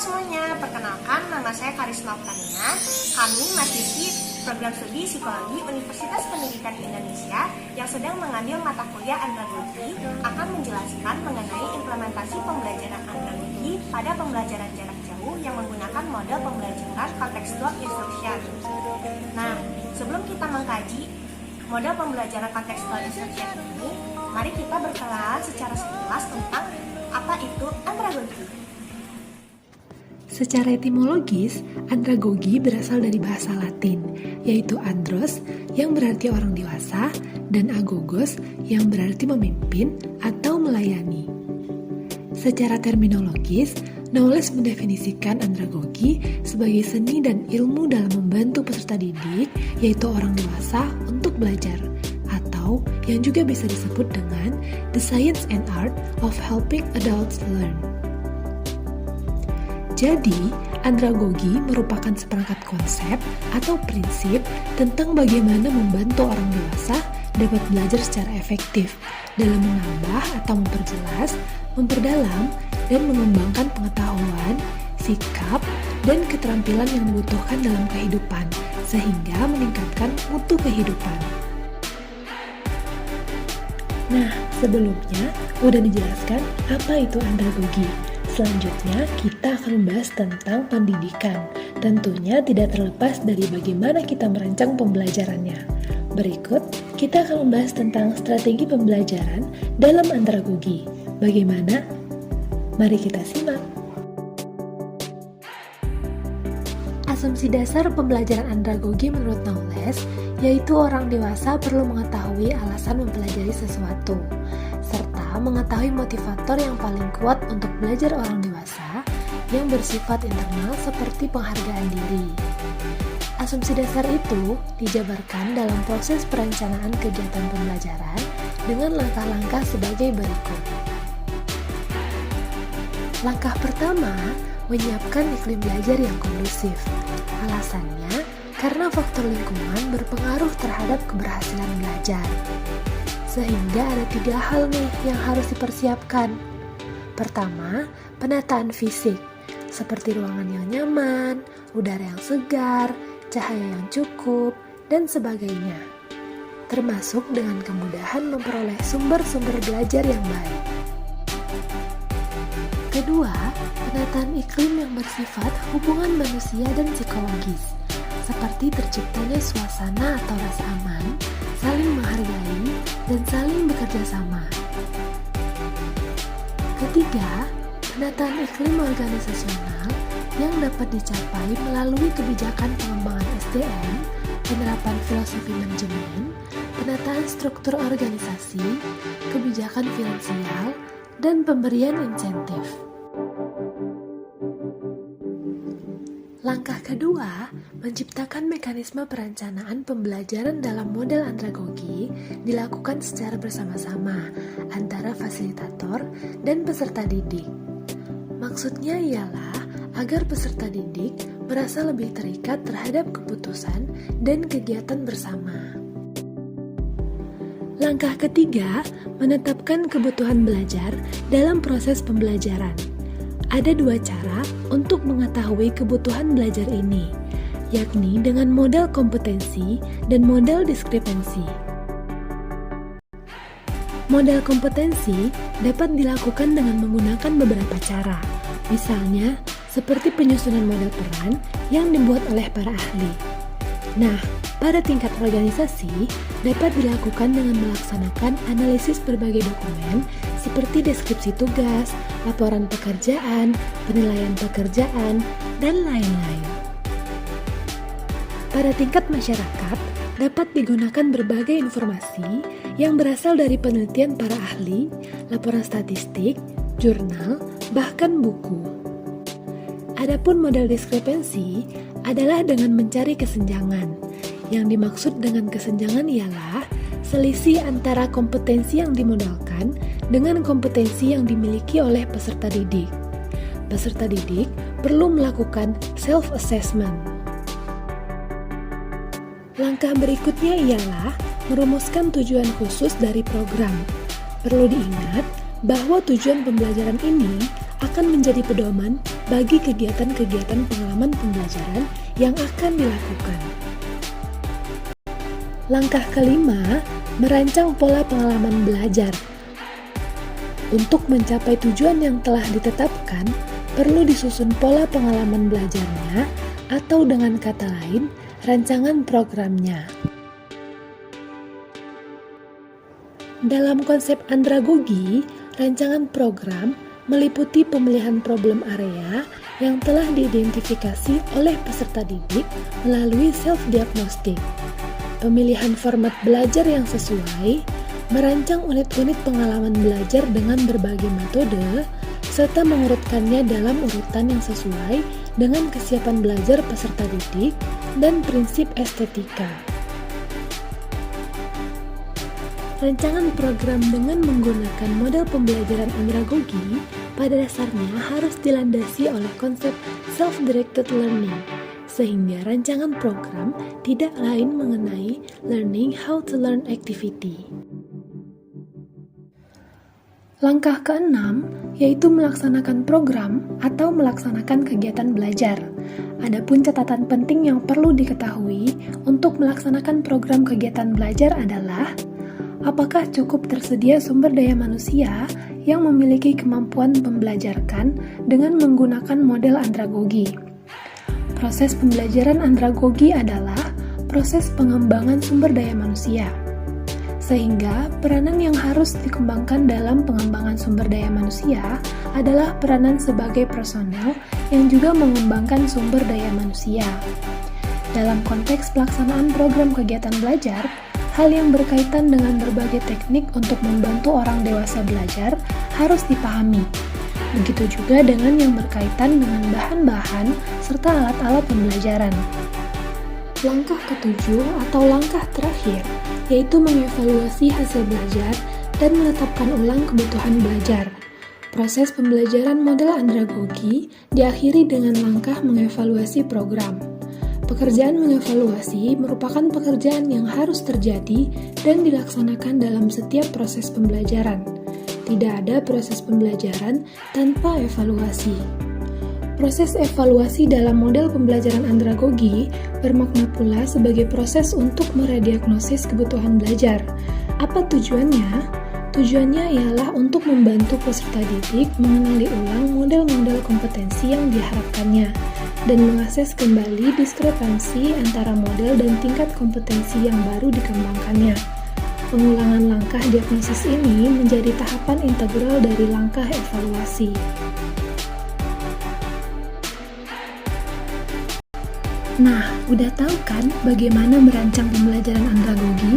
semuanya, perkenalkan nama saya Karisma Oktanina. Kami mahasiswi program studi psikologi Universitas Pendidikan Indonesia yang sedang mengambil mata kuliah andragogi akan menjelaskan mengenai implementasi pembelajaran andragogi pada pembelajaran jarak jauh yang menggunakan model pembelajaran contextual instruction. Nah, sebelum kita mengkaji model pembelajaran contextual instruction ini, mari kita berkenalan secara sekilas tentang apa itu andragogi. Secara etimologis, andragogi berasal dari bahasa Latin, yaitu andros yang berarti orang dewasa dan agogos yang berarti memimpin atau melayani. Secara terminologis, Knowles mendefinisikan andragogi sebagai seni dan ilmu dalam membantu peserta didik, yaitu orang dewasa untuk belajar, atau yang juga bisa disebut dengan the science and art of helping adults learn. Jadi, andragogi merupakan seperangkat konsep atau prinsip tentang bagaimana membantu orang dewasa dapat belajar secara efektif dalam menambah atau memperjelas, memperdalam, dan mengembangkan pengetahuan, sikap, dan keterampilan yang dibutuhkan dalam kehidupan, sehingga meningkatkan mutu kehidupan. Nah, sebelumnya udah dijelaskan apa itu andragogi. Selanjutnya, kita akan membahas tentang pendidikan. Tentunya tidak terlepas dari bagaimana kita merancang pembelajarannya. Berikut, kita akan membahas tentang strategi pembelajaran dalam andragogi. Bagaimana? Mari kita simak. Asumsi dasar pembelajaran andragogi menurut Knowles, yaitu orang dewasa perlu mengetahui alasan mempelajari sesuatu, serta mengetahui motivator yang paling kuat untuk belajar orang dewasa yang bersifat internal seperti penghargaan diri. Asumsi dasar itu dijabarkan dalam proses perencanaan kegiatan pembelajaran dengan langkah-langkah sebagai berikut. Langkah pertama, menyiapkan iklim belajar yang kondusif. Alasannya, karena faktor lingkungan berpengaruh terhadap keberhasilan belajar. Sehingga ada 3 hal nih yang harus dipersiapkan. Pertama, penataan fisik, seperti ruangan yang nyaman, udara yang segar, cahaya yang cukup, dan sebagainya. Termasuk dengan kemudahan memperoleh sumber-sumber belajar yang baik. Kedua, penataan iklim yang bersifat hubungan manusia dan psikologis, seperti terciptanya suasana atau rasa aman, saling menghargai, dan saling bekerja sama. Ketiga, penataan iklim organisasional yang dapat dicapai melalui kebijakan pengembangan SDM, penerapan filosofi manajemen, penataan struktur organisasi, kebijakan finansial, dan pemberian insentif. Langkah kedua, menciptakan mekanisme perencanaan pembelajaran dalam model andragogi dilakukan secara bersama-sama antara fasilitator dan peserta didik. Maksudnya ialah agar peserta didik merasa lebih terikat terhadap keputusan dan kegiatan bersama. Langkah ketiga, menetapkan kebutuhan belajar dalam proses pembelajaran. Ada 2 cara untuk mengetahui kebutuhan belajar ini, yakni dengan model kompetensi dan model diskrepensi. Model kompetensi dapat dilakukan dengan menggunakan beberapa cara, misalnya seperti penyusunan model peran yang dibuat oleh para ahli. Nah, pada tingkat organisasi dapat dilakukan dengan melaksanakan analisis berbagai dokumen seperti deskripsi tugas, laporan pekerjaan, penilaian pekerjaan, dan lain-lain. Pada tingkat masyarakat dapat digunakan berbagai informasi yang berasal dari penelitian para ahli, laporan statistik, jurnal, bahkan buku. Adapun model diskrepensi adalah dengan mencari kesenjangan. Yang dimaksud dengan kesenjangan ialah selisih antara kompetensi yang dimodalkan dengan kompetensi yang dimiliki oleh peserta didik. Peserta didik perlu melakukan self-assessment. Langkah berikutnya ialah merumuskan tujuan khusus dari program. Perlu diingat bahwa tujuan pembelajaran ini akan menjadi pedoman bagi kegiatan-kegiatan pengalaman pembelajaran yang akan dilakukan. Langkah kelima, merancang pola pengalaman belajar. Untuk mencapai tujuan yang telah ditetapkan, perlu disusun pola pengalaman belajarnya, atau dengan kata lain, rancangan programnya. Dalam konsep andragogi, rancangan program meliputi pemilihan problem area yang telah diidentifikasi oleh peserta didik melalui self-diagnostic, pemilihan format belajar yang sesuai, merancang unit-unit pengalaman belajar dengan berbagai metode, serta mengurutkannya dalam urutan yang sesuai dengan kesiapan belajar peserta didik dan prinsip estetika. Rancangan program dengan menggunakan model pembelajaran andragogi pada dasarnya harus dilandasi oleh konsep self-directed learning, sehingga rancangan program tidak lain mengenai learning how to learn activity. Langkah keenam yaitu melaksanakan program atau melaksanakan kegiatan belajar. Adapun catatan penting yang perlu diketahui untuk melaksanakan program kegiatan belajar adalah: apakah cukup tersedia sumber daya manusia yang memiliki kemampuan membelajarkan dengan menggunakan model andragogi? Proses pembelajaran andragogi adalah proses pengembangan sumber daya manusia. Sehingga peranan yang harus dikembangkan dalam pengembangan sumber daya manusia adalah peranan sebagai personel yang juga mengembangkan sumber daya manusia. Dalam konteks pelaksanaan program kegiatan belajar, hal yang berkaitan dengan berbagai teknik untuk membantu orang dewasa belajar harus dipahami. Begitu juga dengan yang berkaitan dengan bahan-bahan serta alat-alat pembelajaran. Langkah ketujuh atau langkah terakhir yaitu mengevaluasi hasil belajar dan menetapkan ulang kebutuhan belajar. Proses pembelajaran model andragogi diakhiri dengan langkah mengevaluasi program. Pekerjaan mengevaluasi merupakan pekerjaan yang harus terjadi dan dilaksanakan dalam setiap proses pembelajaran. Tidak ada proses pembelajaran tanpa evaluasi. Proses evaluasi dalam model pembelajaran andragogi bermakna pula sebagai proses untuk merediagnosis kebutuhan belajar. Apa tujuannya? Tujuannya ialah untuk membantu peserta didik mengenali ulang model-model kompetensi yang diharapkannya dan mengakses kembali diskrepansi antara model dan tingkat kompetensi yang baru dikembangkannya. Pengulangan langkah diagnosis ini menjadi tahapan integral dari langkah evaluasi. Nah, udah tahu kan bagaimana merancang pembelajaran andragogi?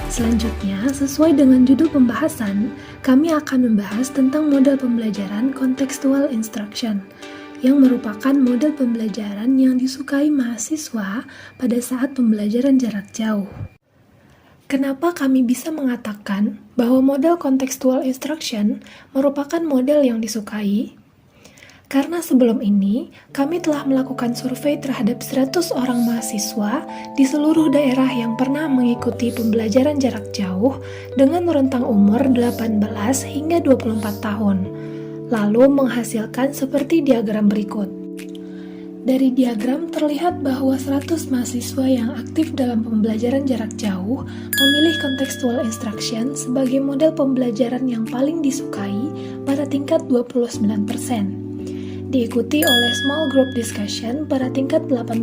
Selanjutnya, sesuai dengan judul pembahasan, kami akan membahas tentang model pembelajaran contextual instruction, yang merupakan model pembelajaran yang disukai mahasiswa pada saat pembelajaran jarak jauh. Kenapa kami bisa mengatakan bahwa model contextual instruction merupakan model yang disukai? Karena sebelum ini, kami telah melakukan survei terhadap 100 orang mahasiswa di seluruh daerah yang pernah mengikuti pembelajaran jarak jauh dengan rentang umur 18 hingga 24 tahun, lalu menghasilkan seperti diagram berikut. Dari diagram terlihat bahwa 100 mahasiswa yang aktif dalam pembelajaran jarak jauh memilih contextual instruction sebagai model pembelajaran yang paling disukai pada tingkat 29%. Diikuti oleh small group discussion pada tingkat 18%,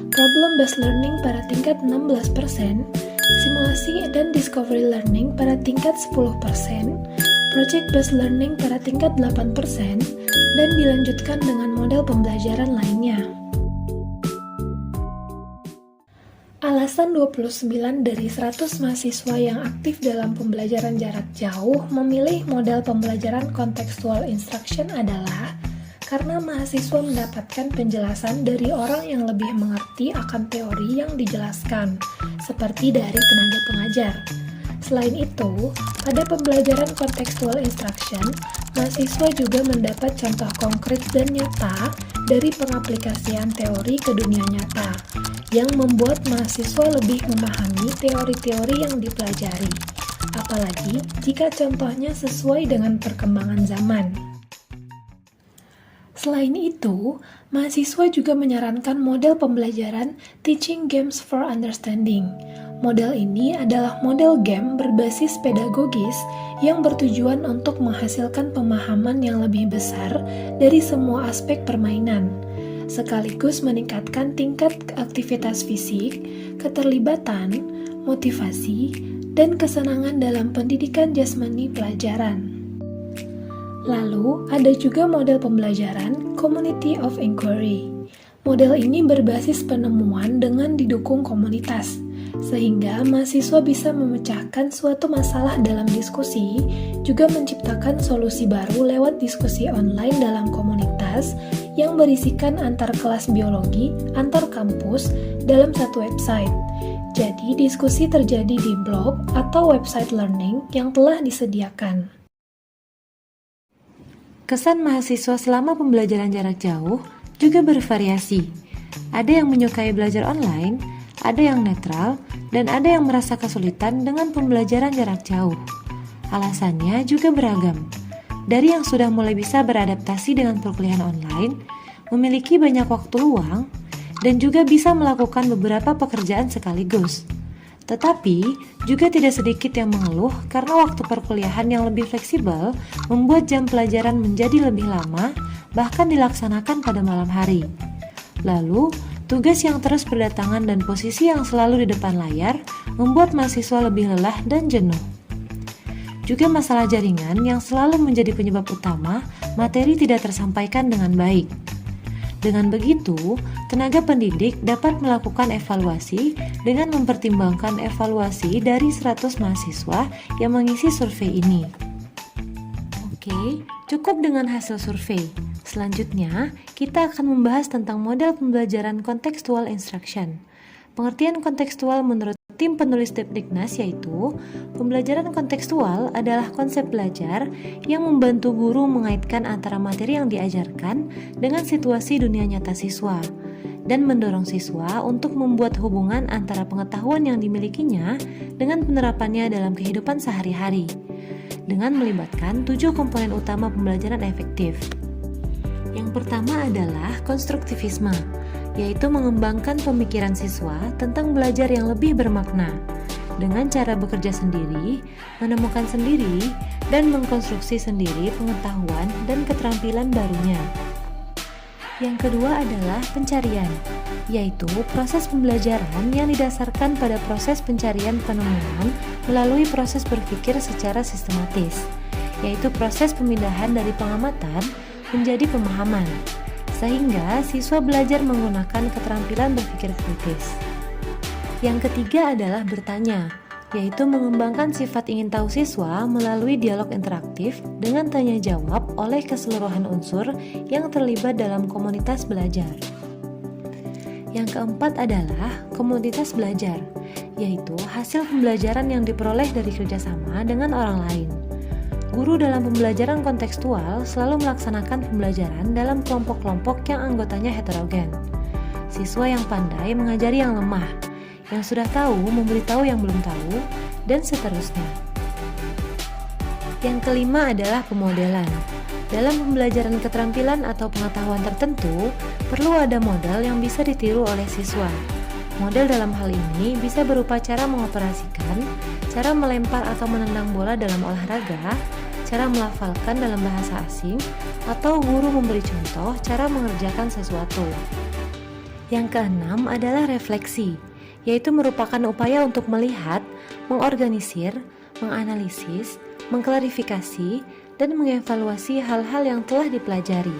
problem-based learning pada tingkat 16%, simulasi dan discovery learning pada tingkat 10%, project-based learning pada tingkat 8%, dan dilanjutkan dengan model pembelajaran lainnya. Alasan 29 dari 100 mahasiswa yang aktif dalam pembelajaran jarak jauh memilih model pembelajaran contextual instruction adalah karena mahasiswa mendapatkan penjelasan dari orang yang lebih mengerti akan teori yang dijelaskan, seperti dari tenaga pengajar. Selain itu, pada pembelajaran contextual instruction, mahasiswa juga mendapat contoh konkret dan nyata dari pengaplikasian teori ke dunia nyata, yang membuat mahasiswa lebih memahami teori-teori yang dipelajari, apalagi jika contohnya sesuai dengan perkembangan zaman. Selain itu, mahasiswa juga menyarankan model pembelajaran Teaching Games for Understanding. Model ini adalah model game berbasis pedagogis yang bertujuan untuk menghasilkan pemahaman yang lebih besar dari semua aspek permainan, sekaligus meningkatkan tingkat aktivitas fisik, keterlibatan, motivasi, dan kesenangan dalam pendidikan jasmani pelajaran. Lalu, ada juga model pembelajaran Community of Inquiry. Model ini berbasis penemuan dengan didukung komunitas, sehingga mahasiswa bisa memecahkan suatu masalah dalam diskusi, juga menciptakan solusi baru lewat diskusi online dalam komunitas yang berisikan antar kelas biologi, antar kampus, dalam satu website. Jadi, diskusi terjadi di blog atau website learning yang telah disediakan. Kesan mahasiswa selama pembelajaran jarak jauh juga bervariasi. Ada yang menyukai belajar online, ada yang netral, dan ada yang merasa kesulitan dengan pembelajaran jarak jauh. Alasannya juga beragam. Dari yang sudah mulai bisa beradaptasi dengan perkuliahan online, memiliki banyak waktu luang, dan juga bisa melakukan beberapa pekerjaan sekaligus. Tetapi, juga tidak sedikit yang mengeluh karena waktu perkuliahan yang lebih fleksibel membuat jam pelajaran menjadi lebih lama, bahkan dilaksanakan pada malam hari. Lalu, tugas yang terus berdatangan dan posisi yang selalu di depan layar membuat mahasiswa lebih lelah dan jenuh. Juga masalah jaringan yang selalu menjadi penyebab utama materi tidak tersampaikan dengan baik. Dengan begitu, tenaga pendidik dapat melakukan evaluasi dengan mempertimbangkan evaluasi dari 100 mahasiswa yang mengisi survei ini. Oke, cukup dengan hasil survei. Selanjutnya, kita akan membahas tentang model pembelajaran contextual instruction. Pengertian kontekstual menurut tim penulis Depdiknas yaitu, pembelajaran kontekstual adalah konsep belajar yang membantu guru mengaitkan antara materi yang diajarkan dengan situasi dunia nyata siswa, dan mendorong siswa untuk membuat hubungan antara pengetahuan yang dimilikinya dengan penerapannya dalam kehidupan sehari-hari, dengan melibatkan 7 komponen utama pembelajaran efektif. Yang pertama adalah konstruktivisme, yaitu mengembangkan pemikiran siswa tentang belajar yang lebih bermakna, dengan cara bekerja sendiri, menemukan sendiri, dan mengkonstruksi sendiri pengetahuan dan keterampilan barunya. Yang kedua adalah pencarian, yaitu proses pembelajaran yang didasarkan pada proses pencarian penemuan melalui proses berpikir secara sistematis, yaitu proses pemindahan dari pengamatan menjadi pemahaman, sehingga siswa belajar menggunakan keterampilan berpikir kritis. Yang ketiga adalah bertanya, yaitu mengembangkan sifat ingin tahu siswa melalui dialog interaktif dengan tanya jawab oleh keseluruhan unsur yang terlibat dalam komunitas belajar. Yang keempat adalah komunitas belajar, yaitu hasil pembelajaran yang diperoleh dari kerjasama dengan orang lain. Guru dalam pembelajaran kontekstual selalu melaksanakan pembelajaran dalam kelompok-kelompok yang anggotanya heterogen. Siswa yang pandai mengajari yang lemah, yang sudah tahu memberitahu yang belum tahu, dan seterusnya. Yang kelima adalah pemodelan. Dalam pembelajaran keterampilan atau pengetahuan tertentu, perlu ada model yang bisa ditiru oleh siswa. Model dalam hal ini bisa berupa cara mengoperasikan, cara melempar atau menendang bola dalam olahraga, cara melafalkan dalam bahasa asing, atau guru memberi contoh cara mengerjakan sesuatu. Yang keenam adalah refleksi, yaitu merupakan upaya untuk melihat, mengorganisir, menganalisis, mengklarifikasi, dan mengevaluasi hal-hal yang telah dipelajari.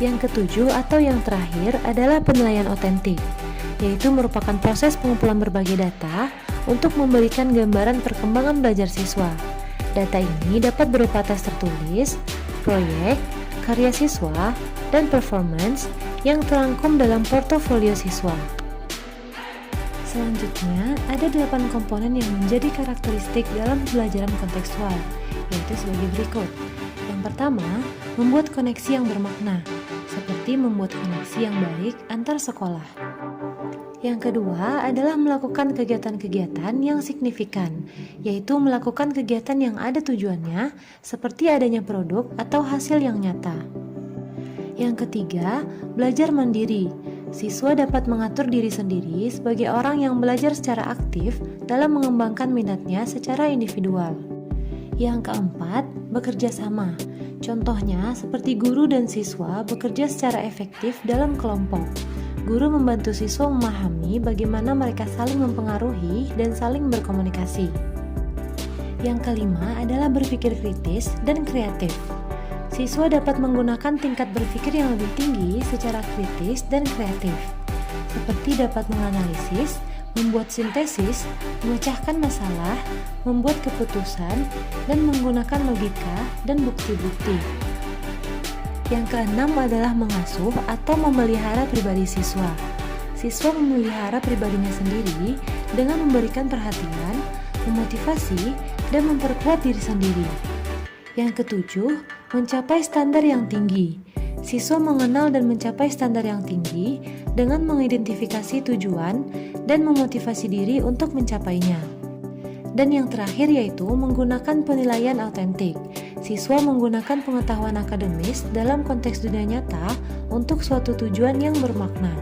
Yang ketujuh atau yang terakhir adalah penilaian otentik, yaitu merupakan proses pengumpulan berbagai data untuk memberikan gambaran perkembangan belajar siswa. Data ini dapat berupa tes tertulis, proyek, karya siswa, dan performance yang terangkum dalam portofolio siswa. Selanjutnya, ada 8 komponen yang menjadi karakteristik dalam pembelajaran kontekstual, yaitu sebagai berikut. Yang pertama, membuat koneksi yang bermakna, seperti membuat koneksi yang baik antar sekolah. Yang kedua adalah melakukan kegiatan-kegiatan yang signifikan, yaitu melakukan kegiatan yang ada tujuannya, seperti adanya produk atau hasil yang nyata. Yang ketiga, belajar mandiri. Siswa dapat mengatur diri sendiri sebagai orang yang belajar secara aktif dalam mengembangkan minatnya secara individual. Yang keempat, bekerja sama. Contohnya seperti guru dan siswa bekerja secara efektif dalam kelompok. Guru membantu siswa memahami bagaimana mereka saling mempengaruhi dan saling berkomunikasi. Yang kelima adalah berpikir kritis dan kreatif. Siswa dapat menggunakan tingkat berpikir yang lebih tinggi secara kritis dan kreatif, seperti dapat menganalisis, membuat sintesis, memecahkan masalah, membuat keputusan, dan menggunakan logika dan bukti-bukti. Yang keenam adalah mengasuh atau memelihara pribadi siswa. Siswa memelihara pribadinya sendiri dengan memberikan perhatian, memotivasi, dan memperkuat diri sendiri. Yang ketujuh, mencapai standar yang tinggi. Siswa mengenal dan mencapai standar yang tinggi dengan mengidentifikasi tujuan dan memotivasi diri untuk mencapainya. Dan yang terakhir yaitu menggunakan penilaian autentik. Siswa menggunakan pengetahuan akademis dalam konteks dunia nyata untuk suatu tujuan yang bermakna.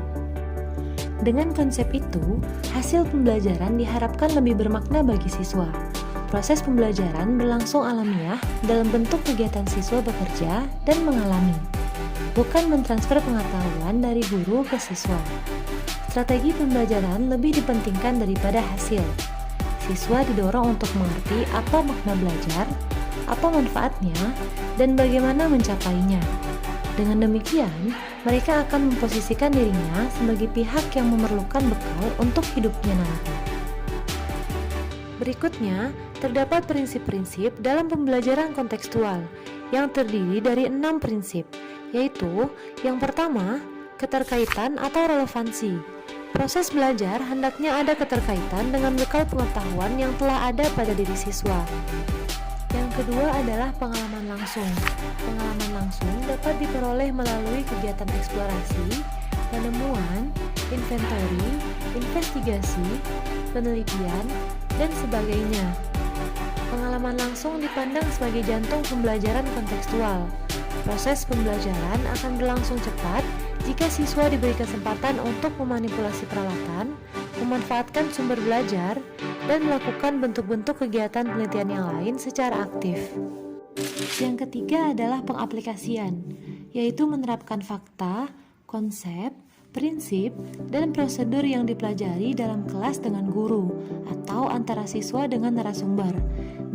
Dengan konsep itu, hasil pembelajaran diharapkan lebih bermakna bagi siswa. Proses pembelajaran berlangsung alamiah dalam bentuk kegiatan siswa bekerja dan mengalami, bukan mentransfer pengetahuan dari guru ke siswa. Strategi pembelajaran lebih dipentingkan daripada hasil. Siswa didorong untuk mengerti apa makna belajar, apa manfaatnya, dan bagaimana mencapainya. Dengan demikian, mereka akan memposisikan dirinya sebagai pihak yang memerlukan bekal untuk hidupnya nanti. Berikutnya, terdapat prinsip-prinsip dalam pembelajaran kontekstual yang terdiri dari 6 prinsip, yaitu yang pertama, keterkaitan atau relevansi. Proses belajar hendaknya ada keterkaitan dengan bekal pengetahuan yang telah ada pada diri siswa. Yang kedua adalah pengalaman langsung. Pengalaman langsung dapat diperoleh melalui kegiatan eksplorasi, penemuan, inventory, investigasi, penelitian, dan sebagainya. Pengalaman langsung dipandang sebagai jantung pembelajaran kontekstual. Proses pembelajaran akan berlangsung cepat jika siswa diberi kesempatan untuk memanipulasi peralatan, memanfaatkan sumber belajar, dan melakukan bentuk-bentuk kegiatan penelitian yang lain secara aktif. Yang ketiga adalah pengaplikasian, yaitu menerapkan fakta, konsep, prinsip, dan prosedur yang dipelajari dalam kelas dengan guru atau antara siswa dengan narasumber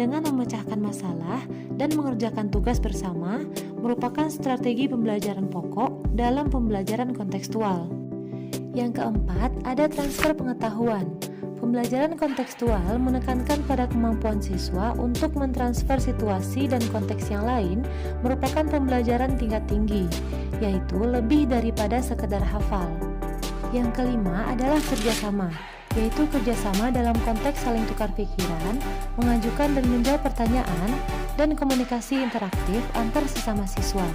dengan memecahkan masalah dan mengerjakan tugas bersama merupakan strategi pembelajaran pokok dalam pembelajaran kontekstual. Yang keempat, ada transfer pengetahuan. Pembelajaran kontekstual menekankan pada kemampuan siswa untuk mentransfer situasi dan konteks yang lain merupakan pembelajaran tingkat tinggi, yaitu lebih daripada sekedar hafal. Yang kelima adalah kerjasama, yaitu kerjasama dalam konteks saling tukar pikiran, mengajukan dan menjawab pertanyaan, dan komunikasi interaktif antar sesama siswa.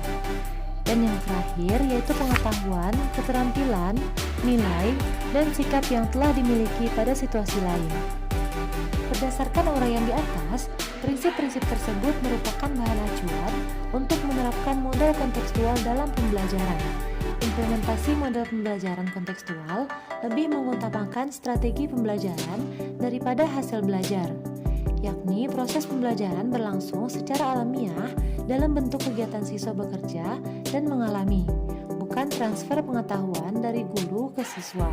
Dan yang terakhir yaitu pengetahuan, keterampilan, nilai, dan sikap yang telah dimiliki pada situasi lain. Berdasarkan uraian di atas, prinsip-prinsip tersebut merupakan bahan acuan untuk menerapkan model kontekstual dalam pembelajaran. Implementasi model pembelajaran kontekstual lebih mengutamakan strategi pembelajaran daripada hasil belajar, yakni proses pembelajaran berlangsung secara alamiah dalam bentuk kegiatan siswa bekerja dan mengalami, bukan transfer pengetahuan dari guru ke siswa.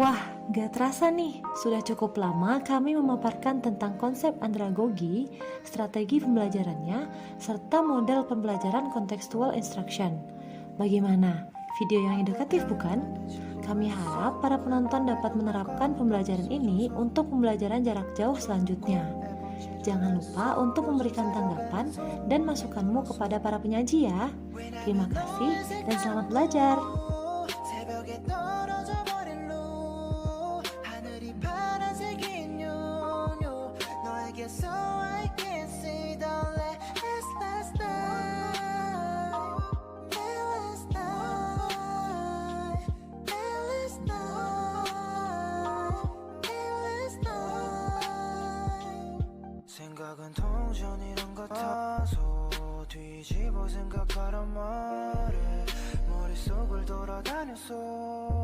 Wah, gak terasa nih, sudah cukup lama kami memaparkan tentang konsep andragogi, strategi pembelajarannya, serta model pembelajaran contextual instruction. Bagaimana? Video yang edukatif bukan? Kami harap para penonton dapat menerapkan pembelajaran ini untuk pembelajaran jarak jauh selanjutnya. Jangan lupa untuk memberikan tanggapan dan masukanmu kepada para penyaji ya. Terima kasih dan selamat belajar. 작은 동전이란 같아서 뒤집어 생각하란 말에 머릿속을 돌아다녔어